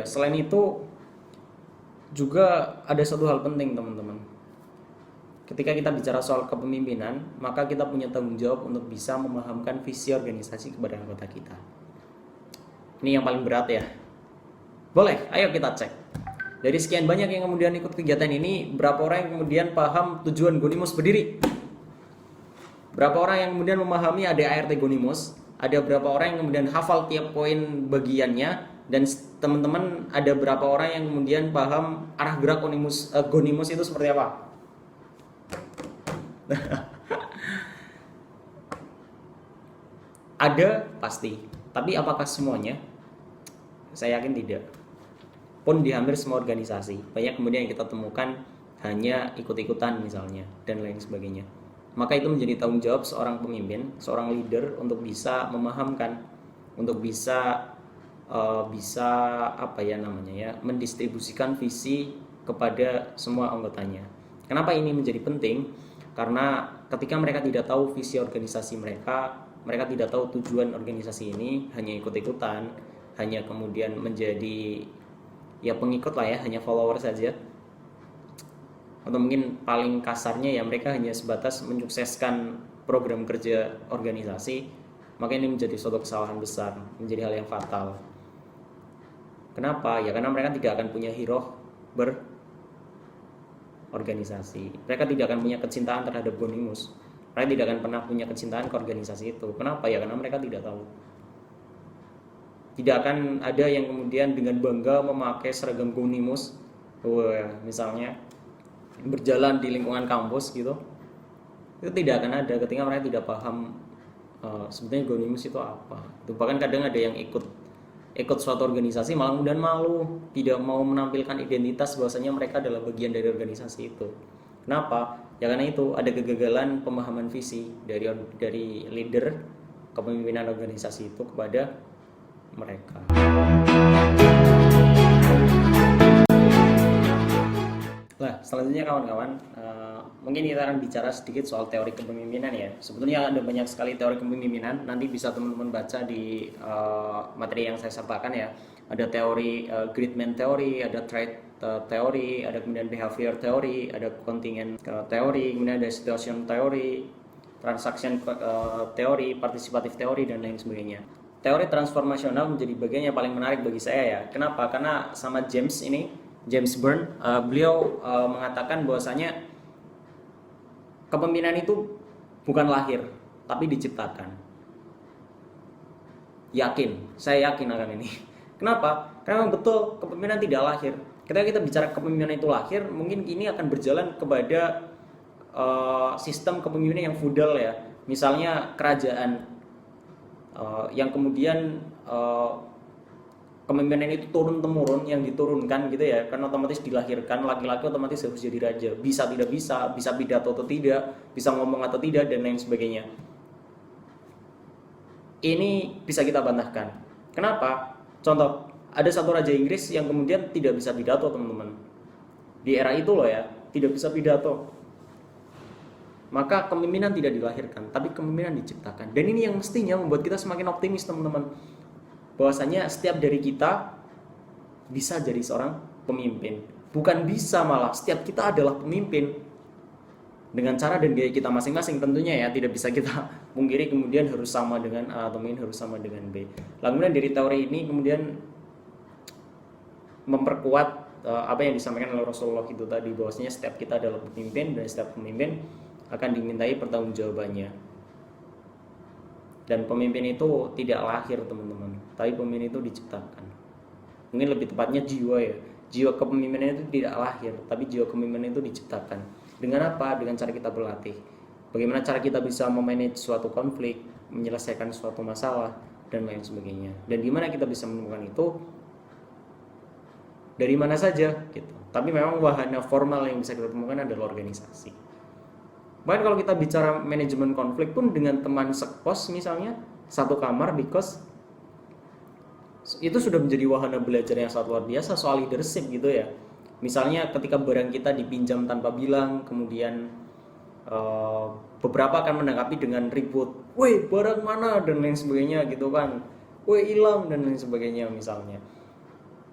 ya, selain itu juga ada satu hal penting teman-teman. Ketika kita bicara soal kepemimpinan, maka kita punya tanggung jawab untuk bisa memahamkan visi organisasi kepada anggota kita. Ini yang paling berat ya. Boleh, ayo kita cek. Dari sekian banyak yang kemudian ikut kegiatan ini, berapa orang yang kemudian paham tujuan Gonimus berdiri? Berapa orang yang kemudian memahami ADART Gonimus? Ada berapa orang yang kemudian hafal tiap poin bagiannya? Dan teman-teman, ada berapa orang yang kemudian paham arah gerak Gonimus itu seperti apa? Ada pasti, tapi apakah semuanya? Saya yakin tidak. Pun di hampir semua organisasi banyak kemudian yang kita temukan hanya ikut-ikutan misalnya dan lain sebagainya. Maka itu menjadi tanggung jawab seorang pemimpin, seorang leader untuk bisa memahamkan, untuk bisa mendistribusikan visi kepada semua anggotanya. Kenapa ini menjadi penting? Karena ketika mereka tidak tahu visi organisasi mereka tidak tahu tujuan organisasi ini, hanya ikut-ikutan, hanya kemudian menjadi ya pengikut lah ya, hanya follower saja, atau mungkin paling kasarnya ya mereka hanya sebatas menyukseskan program kerja organisasi, maka ini menjadi suatu kesalahan besar, menjadi hal yang fatal. Kenapa? Ya karena mereka tidak akan punya hiroh berorganisasi, mereka tidak akan punya kecintaan terhadap Gonimus, mereka tidak akan pernah punya kecintaan ke organisasi itu. Kenapa? Ya karena mereka tidak tahu. Tidak akan ada yang kemudian dengan bangga memakai seragam Gonimus, misalnya berjalan di lingkungan kampus gitu. Itu tidak akan ada ketika mereka tidak paham sebenarnya Gonimus itu apa. Itu bahkan kadang ada yang ikut suatu organisasi malah kemudian malu, tidak mau menampilkan identitas bahwasanya mereka adalah bagian dari organisasi itu. Kenapa? Ya karena itu ada kegagalan pemahaman visi dari leader kepemimpinan organisasi itu kepada mereka. Nah, selanjutnya kawan-kawan, mungkin kita akan bicara sedikit soal teori kepemimpinan ya. Sebetulnya ada banyak sekali teori kepemimpinan, nanti bisa teman-teman baca di materi yang saya sertakan ya. Ada teori Gridman teori, ada trait teori, ada kemudian behavior teori, ada contingent teori, kemudian ada situation teori, transaction teori, participative teori, dan lain sebagainya. Teori transformasional menjadi bagian yang paling menarik bagi saya ya. Kenapa? Karena sama James Byrne, beliau mengatakan bahwasanya kepemimpinan itu bukan lahir, tapi diciptakan. Saya yakin akan ini. Kenapa? Karena betul kepemimpinan tidak lahir. Ketika kita bicara kepemimpinan itu lahir, mungkin ini akan berjalan kepada sistem kepemimpinan yang feudal ya. Misalnya kerajaan yang kemudian kepemimpinan itu turun-temurun, yang diturunkan gitu ya, karena otomatis dilahirkan, laki-laki otomatis harus jadi raja, bisa pidato atau tidak, bisa ngomong atau tidak, dan lain sebagainya. Ini bisa kita bantahkan. Kenapa? Contoh, ada satu raja Inggris yang kemudian tidak bisa pidato, teman-teman. Di era itu loh ya, tidak bisa pidato. Maka kepemimpinan tidak dilahirkan, tapi kepemimpinan diciptakan. Dan ini yang mestinya membuat kita semakin optimis, teman-teman. Bahwasanya setiap dari kita bisa jadi seorang pemimpin. Bukan bisa, malah setiap kita adalah pemimpin. Dengan cara dan gaya kita masing-masing tentunya ya, tidak bisa kita pungkiri kemudian harus sama dengan A atau mungkin harus sama dengan B. Lalu kemudian dari teori ini kemudian memperkuat apa yang disampaikan oleh Rasulullah itu tadi, bahwasanya setiap kita adalah pemimpin dan setiap pemimpin akan dimintai pertanggungjawabannya. Dan pemimpin itu tidak lahir, teman-teman, tapi pemimpin itu diciptakan. Mungkin lebih tepatnya jiwa ya. Jiwa kepemimpinan itu tidak lahir, tapi jiwa kepemimpinan itu diciptakan. Dengan apa? Dengan cara kita berlatih. Bagaimana cara kita bisa memanage suatu konflik, menyelesaikan suatu masalah, dan lain sebagainya. Dan di mana kita bisa menemukan itu? Dari mana saja gitu. Tapi memang wahana formal yang bisa kita temukan adalah organisasi. Bahkan kalau kita bicara manajemen konflik pun dengan teman sekos misalnya, satu kamar di kos, itu sudah menjadi wahana belajar yang sangat luar biasa soal leadership gitu ya. Misalnya ketika barang kita dipinjam tanpa bilang, kemudian beberapa akan menanggapi dengan ribut, "Woi, barang mana?" dan lain sebagainya gitu kan. "Woi, hilang," dan lain sebagainya misalnya.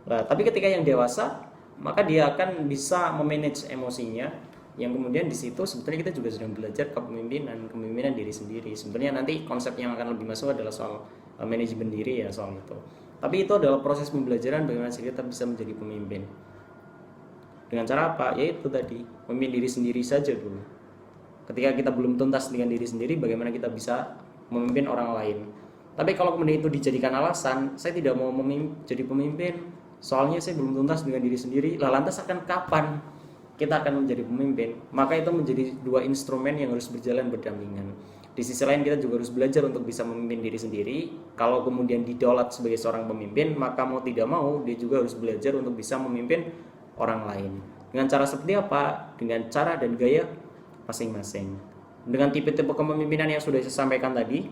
Nah, tapi ketika yang dewasa, maka dia akan bisa memanage emosinya, yang kemudian di situ sebetulnya kita juga sedang belajar kepemimpinan diri sendiri. Sebenarnya nanti konsep yang akan lebih masuk adalah soal manajemen diri ya, soal itu. Tapi itu adalah proses pembelajaran bagaimana kita bisa menjadi pemimpin. Dengan cara apa? Yaitu tadi, memimpin diri sendiri saja dulu. Ketika kita belum tuntas dengan diri sendiri, bagaimana kita bisa memimpin orang lain. Tapi kalau kemudian itu dijadikan alasan, saya tidak mau jadi pemimpin, soalnya saya belum tuntas dengan diri sendiri, lah lantas akan kapan kita akan menjadi pemimpin? Maka itu menjadi dua instrumen yang harus berjalan berdampingan. Di sisi lain kita juga harus belajar untuk bisa memimpin diri sendiri. Kalau kemudian didaulat sebagai seorang pemimpin, maka mau tidak mau dia juga harus belajar untuk bisa memimpin orang lain. Dengan cara seperti apa? Dengan cara dan gaya masing-masing. Dengan tipe-tipe kepemimpinan yang sudah saya sampaikan tadi,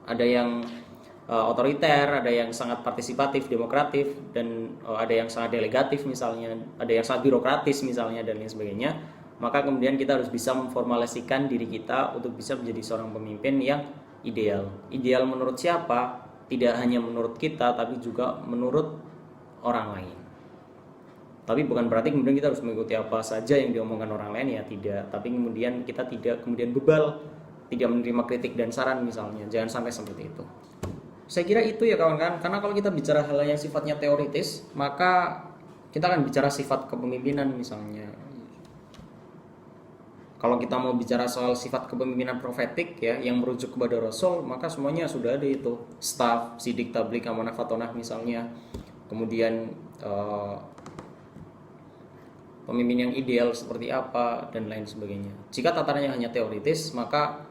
ada yang otoriter, ada yang sangat partisipatif, demokratif, dan ada yang sangat delegatif misalnya, ada yang sangat birokratis misalnya, dan lain sebagainya. Maka kemudian kita harus bisa memformulasikan diri kita untuk bisa menjadi seorang pemimpin yang ideal. Ideal menurut siapa? Tidak hanya menurut kita, tapi juga menurut orang lain. Tapi bukan berarti kemudian kita harus mengikuti apa saja yang diomongkan orang lain, ya tidak. Tapi kemudian kita tidak kemudian bebal, tidak menerima kritik dan saran misalnya. Jangan sampai seperti itu. Saya kira itu ya kawan-kawan. Karena kalau kita bicara hal yang sifatnya teoritis, maka kita akan bicara sifat kepemimpinan misalnya. Kalau kita mau bicara soal sifat kepemimpinan profetik ya, yang merujuk kepada Rasul, maka semuanya sudah ada itu. Staff, sidik, tablik, amanah, fatonah misalnya. Kemudian pemimpin yang ideal seperti apa, dan lain sebagainya. Jika tatarannya hanya teoritis, maka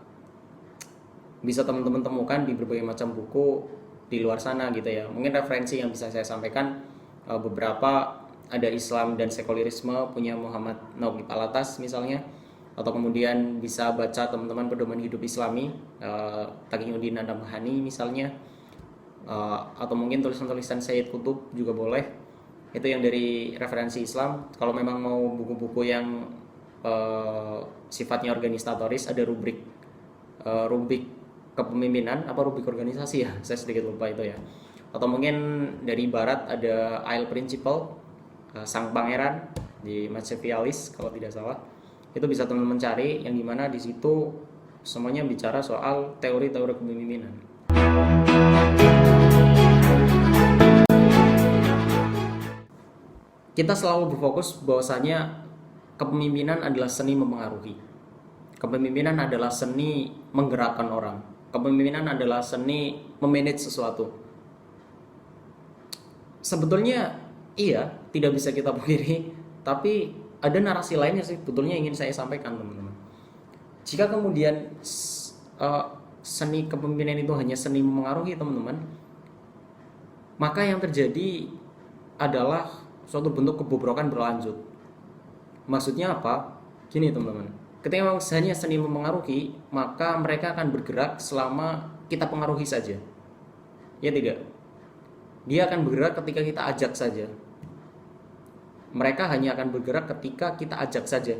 bisa teman-teman temukan di berbagai macam buku di luar sana gitu ya. Mungkin referensi yang bisa saya sampaikan beberapa, ada Islam dan Sekulerisme punya Muhammad Nauqib Alatas misalnya, atau kemudian bisa baca teman-teman Pedoman Hidup Islami Taqiyuddin An-Nabhani misalnya, atau mungkin tulisan-tulisan Sayyid Qutb juga boleh. Itu yang dari referensi Islam. Kalau memang mau buku-buku yang sifatnya organisatoris, ada rubrik kepemimpinan, apa rubrik organisasi ya, saya sedikit lupa itu ya. Atau mungkin dari Barat ada Isle Principle, Sang Pangeran di Machiavellis kalau tidak salah. Itu bisa teman-teman cari, yang dimana di situ semuanya bicara soal teori-teori kepemimpinan. Kita selalu berfokus bahwasanya kepemimpinan adalah seni mempengaruhi. Kepemimpinan adalah seni menggerakkan orang. Kepemimpinan adalah seni memanage sesuatu. Sebetulnya iya, tidak bisa kita pungkiri, tapi ada narasi lain yang sebetulnya ingin saya sampaikan teman-teman. Jika kemudian seni kepemimpinan itu hanya seni mempengaruhi teman-teman, maka yang terjadi adalah suatu bentuk kebobrokan berlanjut. Maksudnya apa? Gini teman-teman, ketika hanya seni mempengaruhi, maka mereka akan bergerak selama kita pengaruhi saja. Ya tidak? Dia akan bergerak ketika kita ajak saja. Mereka hanya akan bergerak ketika kita ajak saja.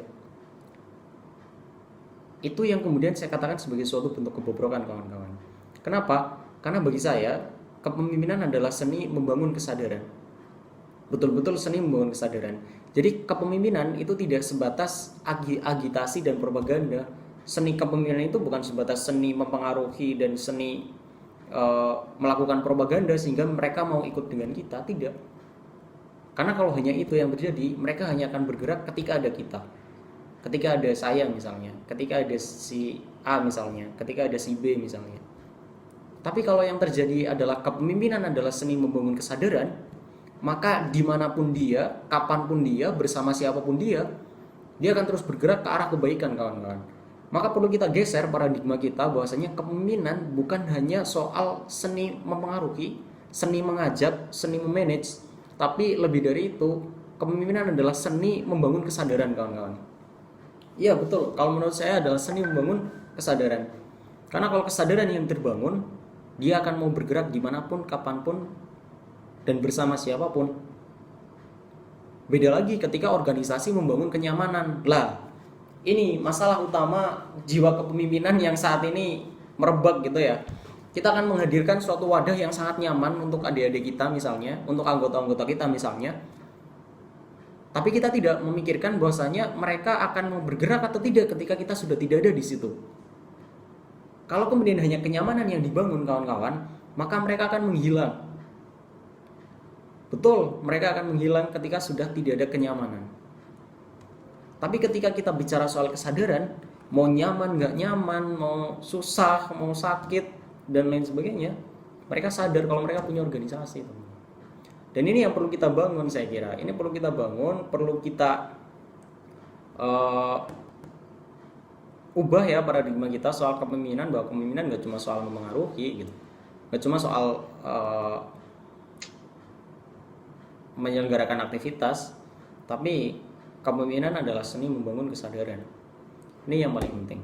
Itu yang kemudian saya katakan sebagai suatu bentuk kebobrokan kawan-kawan. Kenapa? Karena bagi saya kepemimpinan adalah seni membangun kesadaran. Betul-betul seni membangun kesadaran. Jadi kepemimpinan itu tidak sebatas agitasi dan propaganda. Seni kepemimpinan itu bukan sebatas seni mempengaruhi dan seni melakukan propaganda sehingga mereka mau ikut dengan kita, tidak. Karena kalau hanya itu yang terjadi, mereka hanya akan bergerak ketika ada kita. Ketika ada saya misalnya, ketika ada si A misalnya, ketika ada si B misalnya. Tapi kalau yang terjadi adalah kepemimpinan adalah seni membangun kesadaran, maka dimanapun dia, kapanpun dia, bersama siapapun dia akan terus bergerak ke arah kebaikan kawan-kawan. Maka perlu kita geser paradigma kita bahwasanya kepemimpinan bukan hanya soal seni mempengaruhi, seni mengajak, seni memanage, tapi lebih dari itu, kepemimpinan adalah seni membangun kesadaran kawan-kawan. Iya betul, kalau menurut saya adalah seni membangun kesadaran. Karena kalau kesadaran yang terbangun, dia akan mau bergerak dimanapun, kapanpun, dan bersama siapapun. Beda lagi ketika organisasi membangun kenyamanan. Lah, ini masalah utama jiwa kepemimpinan yang saat ini merebak gitu ya. Kita akan menghadirkan suatu wadah yang sangat nyaman untuk adik-adik kita misalnya, untuk anggota-anggota kita misalnya. Tapi kita tidak memikirkan bahwasanya mereka akan mau bergerak atau tidak ketika kita sudah tidak ada di situ. Kalau kemudian hanya kenyamanan yang dibangun kawan-kawan, maka mereka akan menghilang. Betul, mereka akan menghilang ketika sudah tidak ada kenyamanan. Tapi ketika kita bicara soal kesadaran, mau nyaman, nggak nyaman, mau susah, mau sakit, dan lain sebagainya, mereka sadar kalau mereka punya organisasi. Dan ini yang perlu kita bangun, saya kira. Ini perlu kita bangun, perlu kita ubah ya paradigma kita soal kepemimpinan, bahwa kepemimpinan nggak cuma soal memengaruhi gitu, nggak cuma soal menyelenggarakan aktivitas, tapi kepemimpinan adalah seni membangun kesadaran. Ini yang paling penting.